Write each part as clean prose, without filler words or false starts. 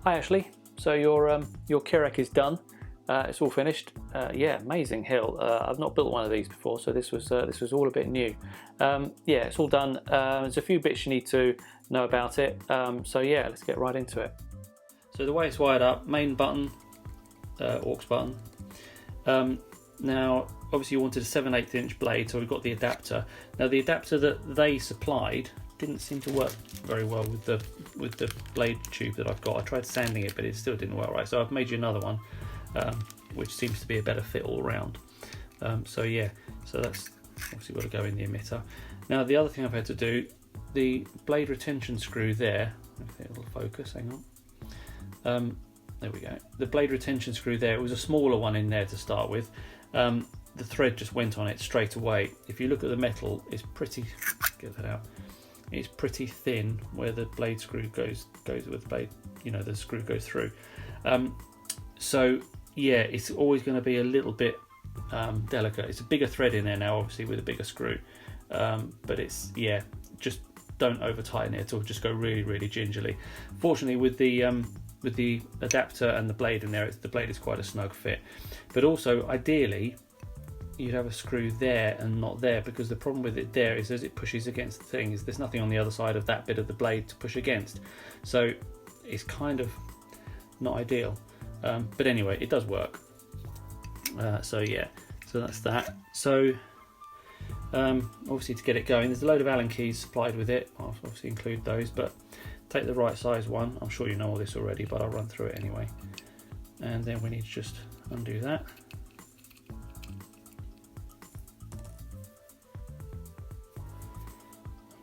Hi Ashley, so your Kirak is done. It's all finished. Yeah, amazing hill. I've not built one of these before, so this was all a bit new. Yeah, it's all done. There's a few bits you need to know about it. So yeah, let's get right into it. So the way it's wired up: main button, aux button. Now, obviously, you wanted a 7/8 inch blade, so we've got the adapter. Now, the adapter that they supplied didn't seem to work very well with the blade tube that I've got. I tried sanding it, but it still didn't work right. So I've made you another one, which seems to be a better fit all around. So yeah, so that's obviously got to go in the emitter. Now the other thing I've had to do, the blade retention screw there. If it'll focus, hang on. There we go. The blade retention screw there. It was a smaller one in there to start with. The thread just went on it straight away. If you look at the metal, it's pretty. Get that out. It's pretty thin where the blade screw goes with the blade, you know, the screw goes through. So yeah, it's always going to be a little bit delicate. It's a bigger thread in there now, obviously with a bigger screw, but it's, yeah, just don't over tighten it. It'll just go really, really gingerly. Fortunately, with the adapter and the blade in there, the blade is quite a snug fit. But also, ideally, you'd have a screw there and not there, because the problem with it there is as it pushes against the thing, is there's nothing on the other side of that bit of the blade to push against. So it's kind of not ideal. But anyway, it does work. So yeah, so that's that. So obviously to get it going, there's a load of Allen keys supplied with it. I'll obviously include those, but take the right size one. I'm sure you know all this already, but I'll run through it anyway. And then we need to just undo that.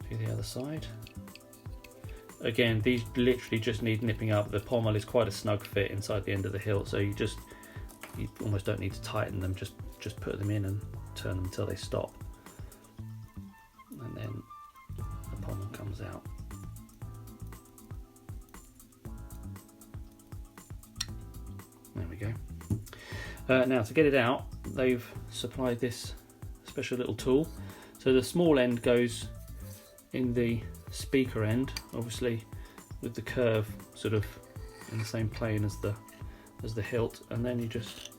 Do the other side. Again, these literally just need nipping up. The pommel is quite a snug fit inside the end of the hilt, so you almost don't need to tighten them. Just put them in and turn them until they stop, and then the pommel comes out. There we go. Now to get it out, they've supplied this special little tool. So the small end goes in the speaker end, obviously with the curve sort of in the same plane as the hilt, and then you just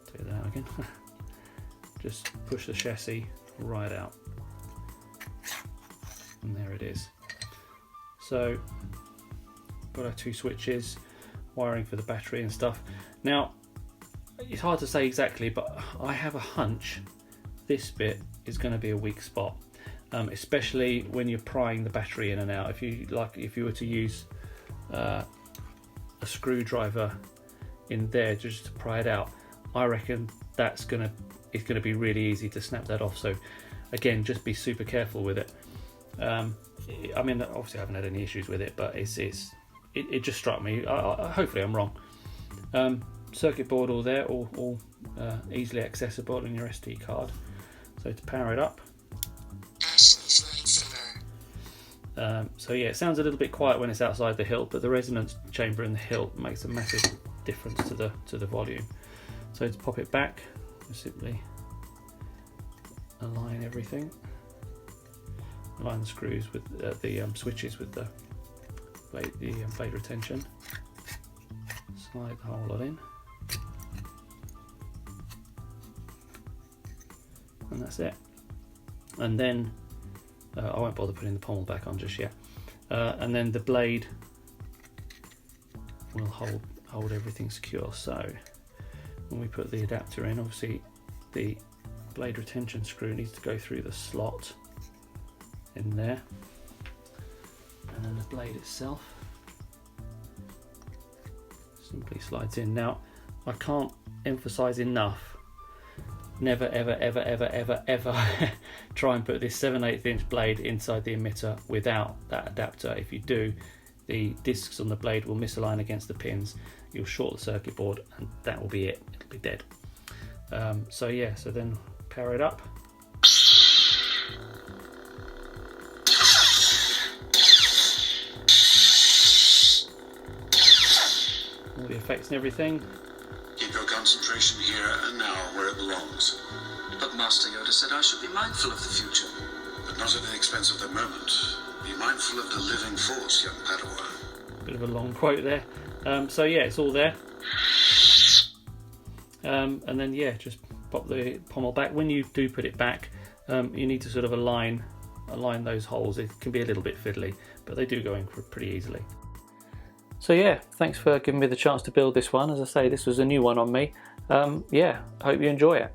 take that out again. Just push the chassis right out, and there it is. So got our two switches, wiring for the battery and stuff. Now it's hard to say exactly, but I have a hunch this bit is going to be a weak spot. Especially when you're prying the battery in and out. If you were to use a screwdriver in there just to pry it out, I reckon it's gonna be really easy to snap that off. So again, just be super careful with it. I mean, obviously I haven't had any issues with it, but it just struck me. Hopefully I'm wrong. Circuit board all there, all easily accessible on your SD card. So to power it up. So yeah, it sounds a little bit quiet when it's outside the hilt, but the resonance chamber in the hilt makes a massive difference to the volume. So to pop it back, simply align everything, align the screws with the switches with the blade retention, slide the whole lot in, and that's it. And then I won't bother putting the pommel back on just yet. And then the blade will hold everything secure. So when we put the adapter in, obviously the blade retention screw needs to go through the slot in there, and then the blade itself simply slides in. Now I can't emphasize enough, never ever ever ever ever ever try and put this 7/8 inch blade inside the emitter without that adapter. If you do, the discs on the blade will misalign against the pins, you'll short the circuit board, and that will be it. It'll be dead. So yeah, so then power it up. All the effects and everything. Keep your concentration here and now where it belongs. But Master Yoda said I should be mindful of the future. But not at the expense of the moment. Be mindful of the living force, young Padawan. Bit of a long quote there. So yeah, it's all there. And then yeah, just pop the pommel back. When you do put it back, you need to sort of align those holes. It can be a little bit fiddly, but they do go in pretty easily. So yeah, thanks for giving me the chance to build this one. As I say, this was a new one on me. Yeah, hope you enjoy it.